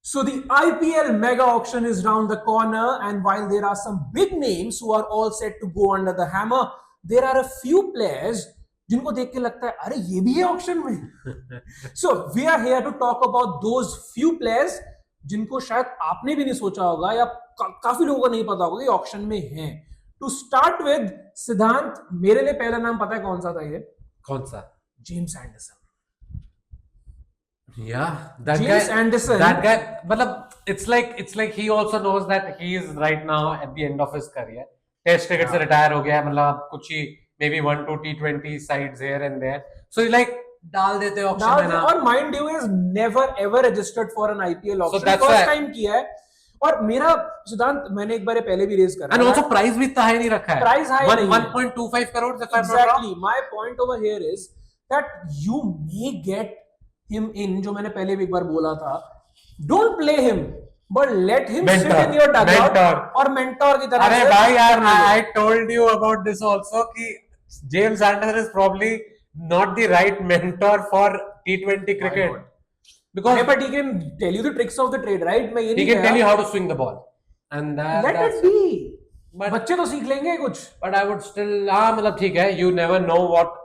So the IPL mega auction is round the corner, and while there are some big names who are all set to go under the hammer, there are a few players जिनको देख के लगता है अरे ये भी है auction में. So we are here to talk about those few players जिनको शायद आपने भी नहीं सोचा होगा या काफी लोगों को नहीं पता होगा कि ऑक्शन में हैं. To start with, सिद्धांत, मेरे लिए पहला नाम पता है कौन सा था ये? कौन सा? James Anderson. Yeah, that James guy. Anderson. That guy. But it's like he also knows that he is right now at the end of his career. Test cricket से retire हो गया. मतलब कुछ ही maybe 1-2 T20 sides here and there. So he like डाल देते auction में ना. और mind you is never ever registered for an IPL auction. So that's first why. time किया है. और मेरा सिद्धांत मैंने एक बार पहले भी रेज करा. And also price भी इतना high नहीं रखा है. Price high नहीं है. 1.25 crore if I'm not Exactly. wrong. My point over here is that you may get him in, जो मैंने पहले भी एक बार बोला था. Don't play him, but let him Mentor. sit in your dugout Mentor. और mentor की तरह. अरे भाई यार, I told you about this also कि James Anderson is probably not the right mentor for T20 cricket. Because but he can tell you the tricks of the trade, right? मैं ये he नहीं can tell you how to swing the ball. And Let it be. But बच्चे तो सीख लेंगे कुछ. But I would still, हाँ मतलब ठीक है. You never know what.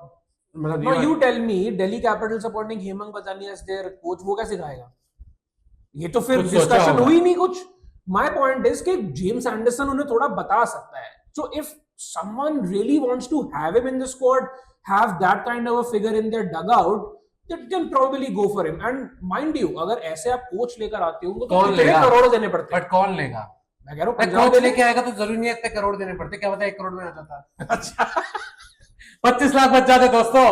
No, you tell me. Delhi Capitals appointing Hemang Badani as their coach, वो क्या सिखाएगा? ये तो फिर डिस्कशन हुई नहीं कुछ. My point is कि जेम्स एंडरसन उन्हें थोड़ा बता सकता है. So if someone really wants to have him in the squad, have that kind of a figure in their dugout, they can probably go for him. And mind you, अगर ऐसे आप coach लेकर आते हो तो कितने करोड़ देने पड़ते हैं? But कौन लेगा? मैं कह रहा हूँ कोच लेके आएगा तो जरूरी नहीं है इतने करोड़ देने पड़ते. क्या पता 1 करोड़ में आ जाता. अच्छा 25 लाख बच जाते दोस्तों.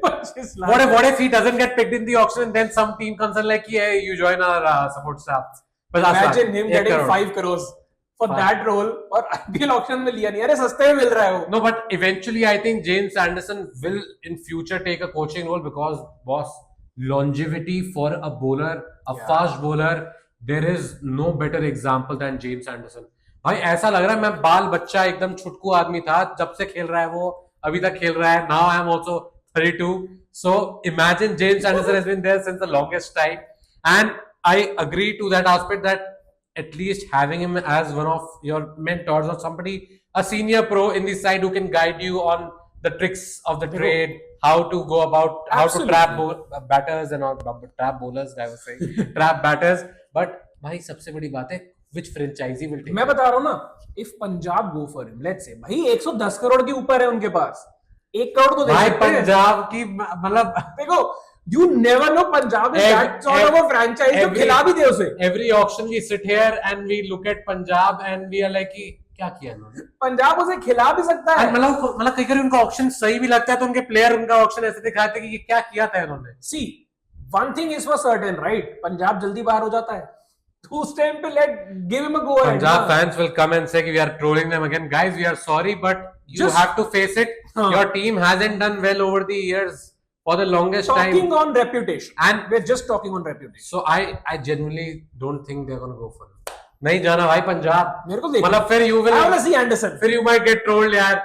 25 lakh. What if he doesn't get picked in the auction and then some team comes and like, yeah, you join our support staff. Imagine him getting 5 crores for that role और IPL auction में लिया नहीं. अरे सस्ते में मिल रहा है वो. No, but eventually I think James Anderson will in future take a coaching role because boss, longevity for a bowler, a fast bowler, there is no better example than James Anderson. भाई ऐसा लग रहा है मैं बाल बच्चा एकदम छुटकू आदमी था जब से खेल रहा है वो अभी तक खेल रहा है. Now I am also 32. So imagine James Anderson has been there since the longest time, and I agree to that aspect that at least having him as one of your mentors or somebody, a senior pro in the side who can guide you on the tricks of the trade, how to go about, how to trap batters and all, trap bowlers, I was saying, trap batters. But भाई सबसे बड़ी बात है which franchisee will take. मैं बता रहा हूँ ना, if Punjab go for him, let's say भाई 110 करोड़ के ऊपर है उनके पास. 1 करोड़ तो दे भाई सकते हैं. पंजाब की मतलब देखो, you never know, Punjab is that sort of a franchise जो खिला भी दे उसे. Every auction we sit here and we look at Punjab and we are like कि क्या किया इन्होंने. पंजाब उसे खिला भी सकता है. मतलब कई बार उनका ऑक्शन सही भी लगता है तो उनके प्लेयर उनका ऑक्शन ऐसे दिखाते हैं कि क्या किया था इन्होंने. See, one thing is for certain, right? Punjab जल्दी बाहर हो जाता है. तो उस टाइम पे give him a go ahead. Punjab fans will come and say we are trolling them again. Guys, we are sorry, but you have to face it. Your team hasn't done well over the years for the longest time. Talking on reputation, and we're just talking on reputation. So I genuinely don't think they're gonna go for it. नहीं जाना भाई पंजाब. मेरे को देखो. मतलब फिर you will. I wanna see Anderson. फिर you might get trolled यार.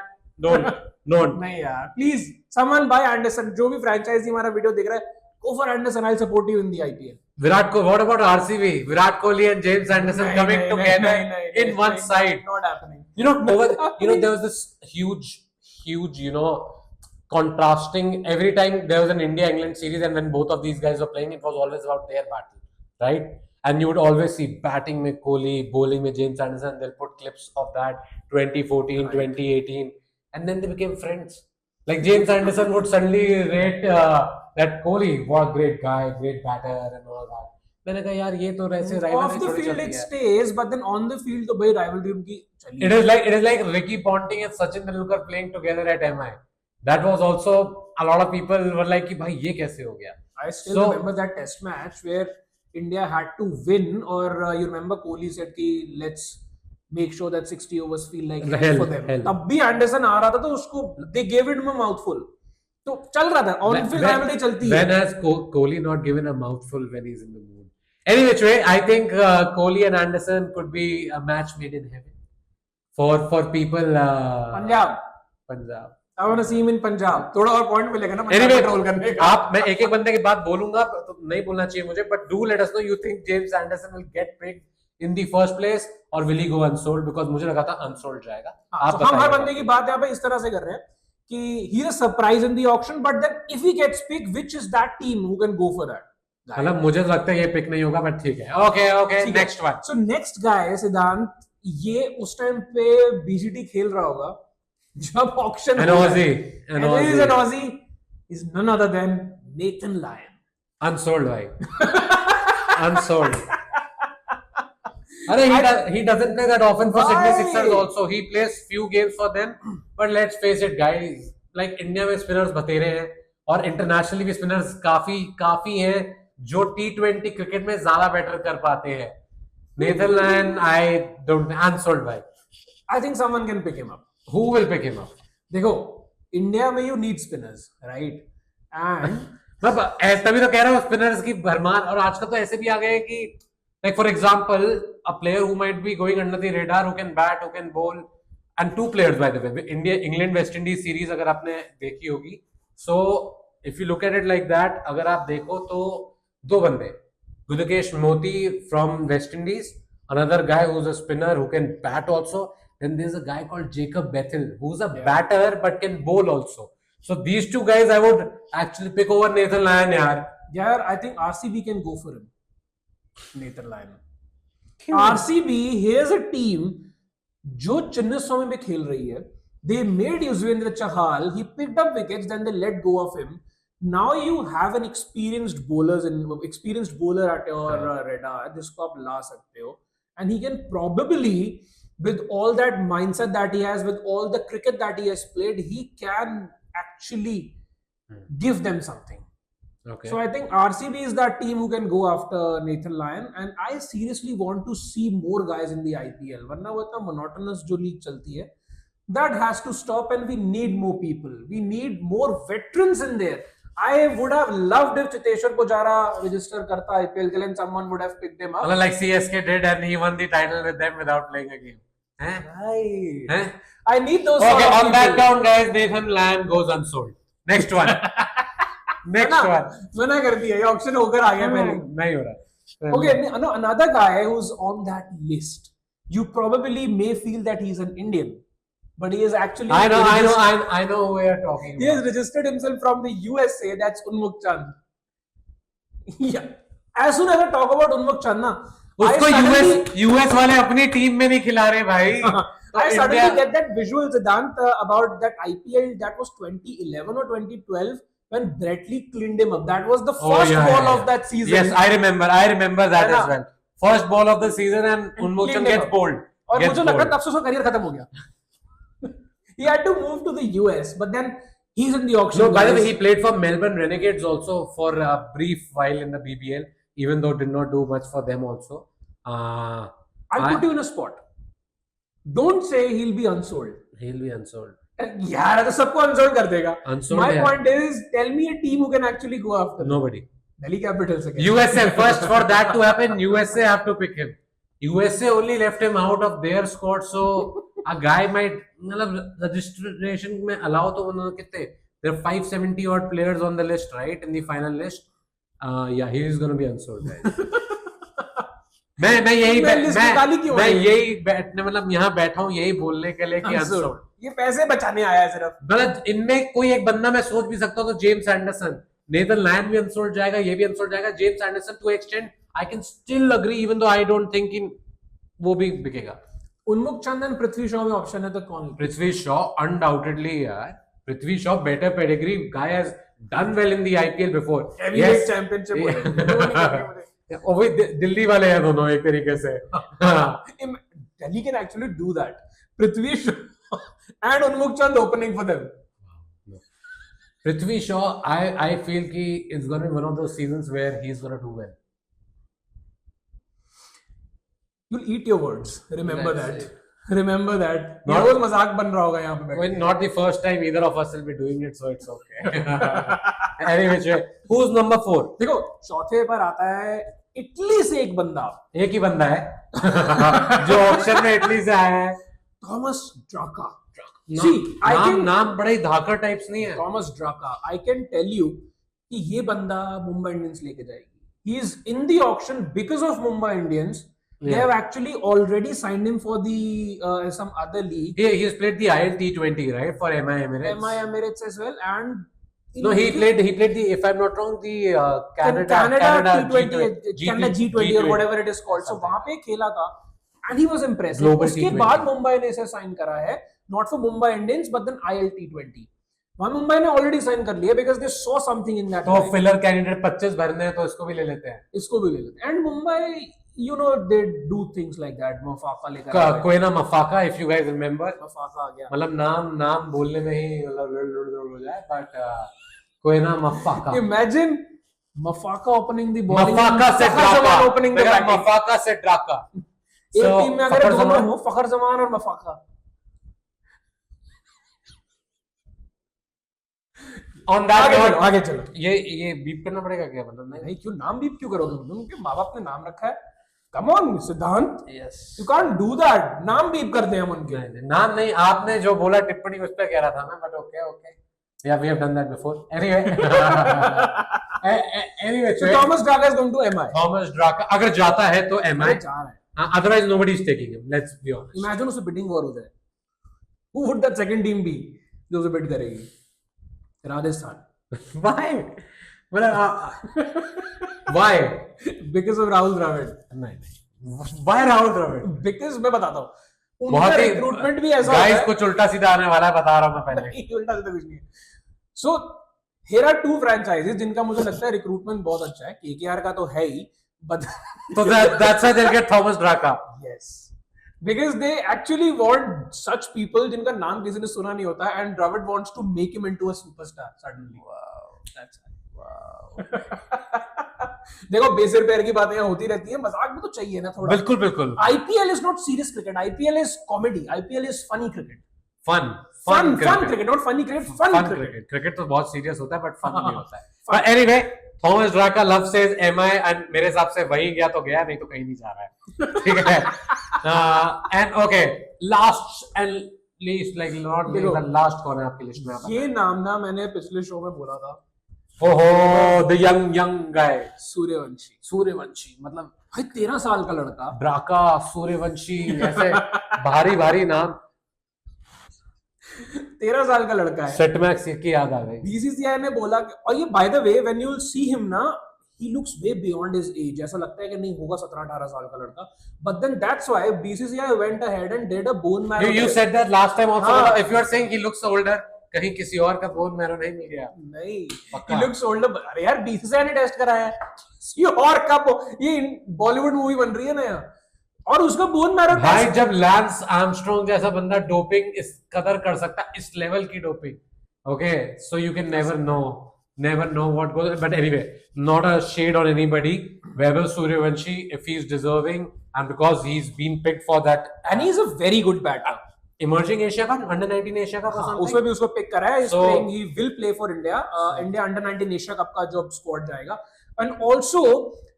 Don't. नहीं यार, please someone buy Anderson. जो भी franchise हमारा वीडियो देख रहा है, go for Anderson. I'll support you in the IPL. Virat Kohli. What about RCB? Virat Kohli and James Anderson coming together in one side. Not happening. There was this huge, contrasting. Every time there was an India-England series, and when both of these guys were playing, it was always about their battle, right? And you would always see batting with Kohli, bowling with James Anderson. They'll put clips of that 2014, 2018, and then they became friends. Like James Anderson would suddenly rate that Kohli, what a great guy, great batter, and all that. मैंने कहा यार ये तो ऐसे rivalry off the field it stays, but then on the field तो भाई rivalry उनकी चली. It is like Ricky Ponting and Sachin Tendulkar playing together at MI. That was also a lot of people were like कि भाई ये कैसे हो गया. I still remember that test match where India had to win, or you remember Kohli said कि let's make sure that 60 overs feel like hell for them. तब भी Anderson आ रहा था तो उसको they gave him a mouthful. तो चल रहा था. On field rivalry चलती है. When has Kohli not given a mouthful when he's in the mood? Anyway, I think Kohli and Anderson could be a match made in heaven for people. Punjab. I want to see him in Punjab. थोड़ा और point मिलेगा ना Anyway, control करने का. आप मैं एक एक बंदे की बात बोलूंगा तो नहीं बोलना चाहिए मुझे, but do let us know you think James Anderson will get picked in the first place or will he go unsold, because मुझे लगा था unsold जाएगा. So हम हर बंदे की बात यहाँ पे इस तरह से कर रहे हैं कि he is a surprise in the auction, but then if he gets picked, which is that team who can go for that? मतलब मुझे तो लगता है ये पिक नहीं होगा, बट ठीक है. Okay next one. So next guy सिद्धांत, ये उस टाइम पे बीजीटी खेल रहा होगा जब auction An Aussie is none other than Nathan Lyon. unsold भाई. Unsold. अरे he doesn't play that often for Sydney Sixers also. He plays few games for them, but let's face it guys, like India में spinners बतेरे हैं और internationally भी spinners काफी हैं जो T20 cricket में ज्यादा बेटर कर पाते हैं. Nathan Lyon, I don't unsold भाई. I think someone can pick him up. Who will pick him up? देखो इंडिया में you need spinners, right? And तभी तो कह रहा हूँ स्पिनर्स की भरमार. और आजकल तो ऐसे भी आ गए कि like for example a player who might be going under the radar, who can bat, who can bowl, and two players by the way, England West Indies series अगर आपने देखी होगी, so if you look at it like that, अगर आप देखो तो दो बंदे, Gudakesh Moti from West Indies, another guy who's a spinner who can bat also, then there's a guy called Jacob Bethel who's a batter but can bowl also. So these two guys I would actually pick over Nathan Lyon यार. Yeah, I think RCB can go for him. Nathan Lyon. RCB, here's a team जो चिन्नस्वामी में खेल रही है. They made Yuzvendra Chahal. He picked up wickets, then they let go of him. Now you have an experienced bowler at your radar जिसको आप ला सकते हो, and he can probably, with all that mindset that he has, with all the cricket that he has played, he can actually give them something. Okay. So I think RCB is that team who can go after Nathan Lyon, and I seriously want to see more guys in the IPL. वरना वो इतना monotonous जो league चलती है, that has to stop, and we need more people. We need more veterans in there. I would have loved if Chiteshwar Pujara register करता IPL के लिए, and someone would have picked him up. Like CSK did, and he won the title with them without playing a game. Right. I need those. Okay, on that count, guys, Nathan Lyon goes unsold. Next one. Next one. मना कर दिया, ये auction होकर आ गया पहले. नहीं हो रहा. Okay, no, another guy who's on that list. You probably may feel that he's an Indian, but he is actually. I know who we are talking about. He has registered himself from the USA. That's Unmukt Chand. Yeah. As soon as I talk about Unmukt Chand, na, उसको US वाले अपनी team में नहीं खिला रहे भाई. I suddenly get that visual, Siddhant, about that IPL that was 2011 or 2012 when Brett Lee cleaned him up. That was the first ball of that season. Yes, I remember that as well. First ball of the season and Unmukt Chand gets bowled. और मुझे लगा तब से उसका career खत्म हो गया. He had to move to the US, but then he's in the auction. No, by the way, he played for Melbourne Renegades also for a brief while in the BBL, even though did not do much for them also. I'll put you in a spot. Don't say he'll be unsold. He'll be unsold. यार तो सबको unsold कर देगा. Unsold. My point is, tell me a team who can actually go after. Nobody. Delhi Capitals again. USA first. For that to happen, USA have to pick him. USA only left him out of their squad, so a guy might, मतलब registration में allow तो उन्होंने कितने? There are 570 odd players on the list, right? In the final list. Yeah, he is going to be unsold, guys. मैं यही बैठने, मतलब यहाँ बैठा हूँ यही बोलने के लिए कि unsold. ये पैसे बचाने आया है सिर्फ. मतलब इनमें कोई एक बंदा मैं सोच भी सकता हूँ तो जेम्स एंडरसन. नेथन लायन भी अनसोल्ड जाएगा, ये भी अनसोल्ड जाएगा. James Anderson to extend I can still agree, even though I don't think in वो भी बिकेगा. उन्मुक्त चंद एंड पृथ्वी शॉ में ऑप्शन है तो कौन? पृथ्वी शॉ अनडाउटेडली यार. Prithvi Shaw better pedigree guy, has done well in the IPL before. Heavyweight championship. वो दिल्ली वाले हैं दोनों एक तरीके से. Delhi can actually do that. Prithvi Shaw and Unmukt Chand opening for them. Prithvi Shaw, I feel कि it's going to be one of those seasons where he's going to do well. You'll eat your words. Remember that. Remember that. ये रोज मजाक बन रहा होगा यहाँ पे. Well, not the first time either of us will be doing it, so it's okay. Anyway, who's number 4? देखो चौथे पर आता है इटली से एक बंदा. एक ही बंदा है जो ऑक्शन में इटली से आया है. थॉमस ड्राका. See, I नाम can नाम बड़े धाकर टाइप्स नहीं है. Thomas Draka, I can tell you कि ये बंदा मुंबई इंडियंस लेके जाएगी. He is in the auction because of Mumbai Indians. They Yeah. have actually already signed him for the some other league, He has played the IL T20, right, for MI Emirates. MI Emirates as well, and No, he played the, if I'm not wrong, the Canada T20, G20, Canada G20 or whatever it is called. So वहां पे खेला था and he was impressive. Global उसके T20. बाद मुंबई ने इसे sign करा है, not for Mumbai Indians but then IL T20. वहां मुंबई ने ऑलरेडी साइन कर लिया because they saw something in that. तो guy. फिलर कैंडिडेट 25 भरने हैं तो इसको भी ले लेते हैं. इसको भी ले लेते हैं. And Mumbai, you know, they do things like that. Maphaka लेकर आए. कोई ना Maphaka, if you guys remember, Maphaka आ गया. मतलब नाम बोलने में ही मतलब हो जाए, but कोई ना Maphaka. Imagine Maphaka opening the bowling. Maphaka से Fakhar Zaman Draka. opening the batting. Maphaka से ड्राका. एक टीम में अगर फखर दोनों जमान. हो, फखर जमान और मफाका. On that note, आगे चलो. ये बीप करना पड़ेगा क्या, मतलब नहीं? नहीं, क्यों नाम बीप क्यों करोगे तुम? उनके माँ बाप ने नाम रखा है. Come on, सिद्धांत. Yes. You can't do that. नाम बीप करते हैं हम उनके. नाम नहीं, आपने जो बोला टिप्पणी उस पर कह रहा था मैं, but okay. Yeah, we have done that before. Anyway. Anyway, So Thomas Draka is going to MI. Thomas Draka अगर जाता है तो MI. जा रहा है. Otherwise nobody is taking him. Let's be honest. Imagine उसे bidding war हो जाए. Who would that second team be जो उसे bid करेगी? राजस्थान. Why? मतलब why? Because of Rahul Dravid. नहीं. Why Rahul Dravid? Because मैं बताता हूँ. उनका बहुत ही रिक्रूटमेंट भी ऐसा गाइस होता है. कुछ उल्टा सीधा आने वाला है, बता रहा हूँ मैं पहले. नहीं, उल्टा सीधा कुछ नहीं है. So here are two franchises जिनका मुझे लगता है रिक्रूटमेंट बहुत अच्छा है. KKR का तो है ही, but तो that's why they'll get Thomas Draka. yes, because they actually want such people जिनका नाम किसी ने सुना नहीं होता, and Dravid wants to make him into a superstar suddenly. Wow, that's देखो बेसिर पैर की बातें होती रहती है, मजाक भी तो चाहिए ना थोड़ा. बिल्कुल. IPL is not serious cricket. IPL is comedy. IPL is funny cricket. Fun cricket, not funny cricket. Fun cricket. Cricket तो बहुत सीरियस होता है, बट फन नहीं होता है. But anyway, Thomas Draka love says MI, and मेरे हिसाब से वही गया तो गया, नहीं तो कहीं नहीं जा रहा है. ठीक है. And okay, last and least, like not being the last कौन है आपकी लिस्ट में? ये नाम ना मैंने पिछले शो में बोला था. ओहो, the young guy. सूर्यवंशी मतलब भाई 13 साल का लड़का. ड्राका, सूर्यवंशी, ऐसे भारी नाम. 13 साल का लड़का है. सेटमैक्स की याद आ गई. बीसीसीआई ने बोला कि, और ये by the way when you will see him ना, he looks way beyond his age. ऐसा लगता है कि नहीं होगा 17-18 साल का लड़का. But then that's why BCCI went ahead and did a bone marrow. You said that last time also. हाँ. If you are saying he looks older, कहीं किसी और का बोन मैरो नहीं मिल गया. नहीं, पक्का. he looks older. अरे यार बीसीसीआई ने टेस्ट कराया है. किसी और का ये बॉलीवुड मूवी बन रही है ना यार, और उसका बोन मैरो भाई जब लैंस आर्मस्ट्रॉन्ग जैसा बंदा डोपिंग इस कदर कर सकता है, इस लेवल की doping, okay, so you can never know what goes. But anyway, not a shade on anybody. Vaibhav Suryavanshi, if he is deserving, and because he is been picked for that, and he is a very good batter. Emerging Asia cup, under 19 Asia cup, उसमें भी उसको pick करा है. So- he will play for India. India under 19 Asia cup का जो squad जाएगा. And also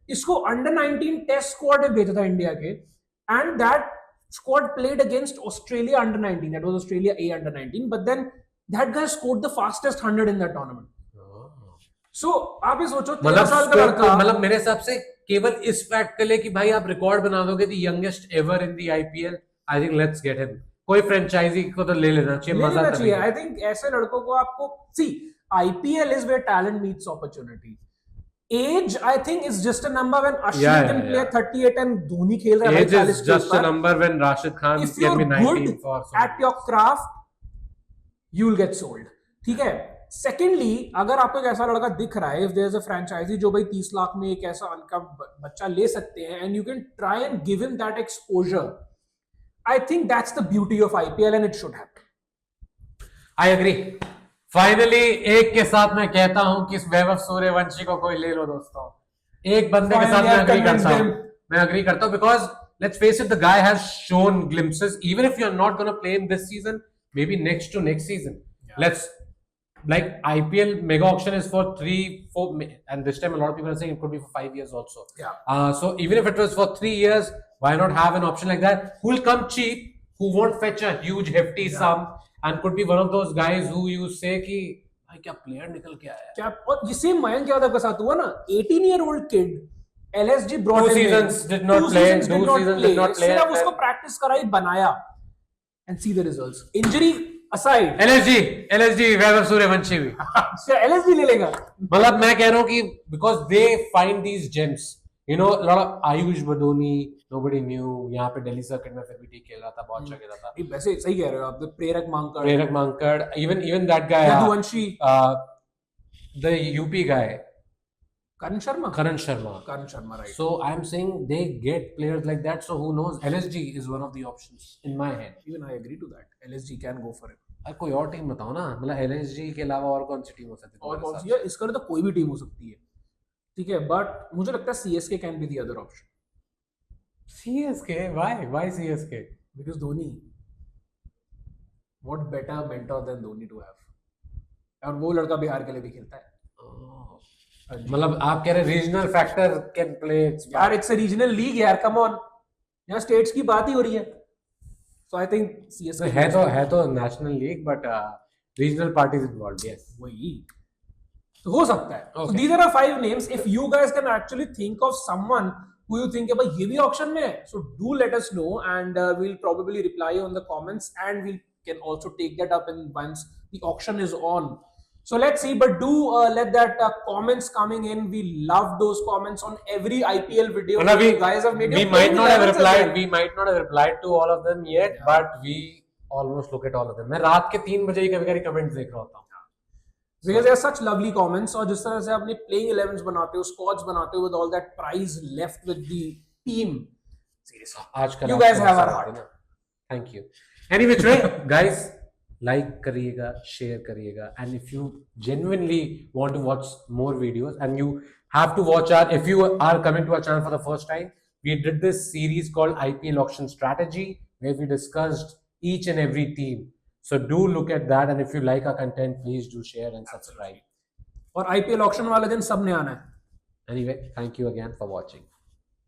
इसको under 19 test squad में भेजा था इंडिया के, and that squad played against Australia under 19. That was Australia A under 19. But then that guy scored the fastest 100 in that tournament. So आप ये सोचो 13 साल का लड़का, मतलब मेरे हिसाब से केवल इस फैक्ट के लिए कि भाई आप रिकॉर्ड बना दोगे the youngest ever in the IPL, I think let's get him. कोई फ्रेंचाइजी को तो ले लेना चाहिए, मजा चाहिए. आई थिंक ऐसे लड़कों को आपको see, IPL is where talent meets opportunity. Age, I think, is just a number when Ashwin can play 38 and Dhoni खेल रहा है. Age is just a number when Rashid Khan can be 19 for some. At your craft, you will get sold. ठीक है. Secondly, अगर आपको एक ऐसा लड़का दिख रहा है, if there is a franchisee जो भाई 30 लाख में एक ऐसा उनका बच्चा ले सकते हैं, and you can try and give him that exposure, I think that's the beauty of IPL and it should happen. I agree. Finally एक के साथ मैं कहता हूं कि इस वैभव सूर्यवंशी को कोई ले लो दोस्तों. एक बंदे के साथ मैं अग्री करता हूं because let's face it, the guy has shown glimpses. Even if you are not gonna play him this season, may be next season. Let's like IPL mega auction is for 3-4, and this time a lot of people are saying it could be for 5 years also. So even if it was for 3 years, why not have an option like that? Who will come cheap, who won't fetch a huge hefty sum, and could be one of those guys who you say कि भाई क्या player निकल के आया है. क्या और ये सेम मयंक यादव के साथ हुआ ना, 18-year-old kid LSG brought Two him in. seasons did not Two play, seasons two seasons did not play, सिर्फ and उसको प्रैक्टिस कराई, बनाया, and see the results. Injury aside, LSG Vaibhav Suryavanshi भी. LSG ले लेगा. मतलब मैं कह रहा हूँ कि because they find these gems, you know, a lot of Ayush Badoni, nobody knew. यहाँ पे दिल्ली सर्किट में फिर भी ठीक खेल रहा था, बहुत अच्छा खेला था. नहीं, वैसे सही कह रहे हो आप. प्रेरक मांगकर, प्रेरक Mankad, even that guy, Yaduvanshi, the UP guy, Karan Sharma, right? So I'm saying they get players like that. So who knows? LSG is one of the options in my head. Even I agree to that. LSG can go for it. अब कोई और team बताओ ना, मतलब LSG के अलावा और कौन सी टीम हो सकती है? और कौन सी है? इसका तो कोई भी टीम हो सकती है, ठीक है, बट मुझे लगता है CSK can be the other option. CSK? Why CSK? Because Dhoni, what better mentor than Dhoni to have? और वो लड़का बिहार के लिए भी खेलता है. मतलब आप कह रहे रीजनल फैक्टर कैन प्ले. यार इट्स अ रीजनल लीग यार, कम ऑन, यहाँ स्टेट्स की बात ही हो रही है. सो आई थिंक CSK है तो national league, but regional parties involved. Yes, वही तो हो सकता है. Okay. So these are our 5 names. If you guys can actually think of someone who you think भाई ये भी ऑप्शन में है, so do let us know, and we'll probably reply on the comments, and we can also take that up in once the auction is on. So let's see, but do let that comments coming in. We love those comments on every IPL video. मतलब You guys have made we your might playing not have 11s as replied. well. We might not have replied to all of them yet, Yeah. but we almost look at all of them. मैं रात के 3 बजे ही कभी-कभी comments देख रहा होता हूँ. Because they are such lovely comments. और जिस तरह से अपने playing 11s बनाते हो, squads बनाते हो with all that prize left with the team. Seriously, आजकल you आपको guys have ऐसा our लगता heart. है ना. Thank you. Any which way, guys, like करिएगा, share करिएगा, and if you genuinely want to watch more videos, and you have to watch our, if you are coming to our channel for the first time, we did this series called IPL Auction Strategy, where we discussed each and every team. So do look at that, and if you like our content, please do share and subscribe. और IPL auction वाले दिन सबने आना है. Anyway, thank you again for watching.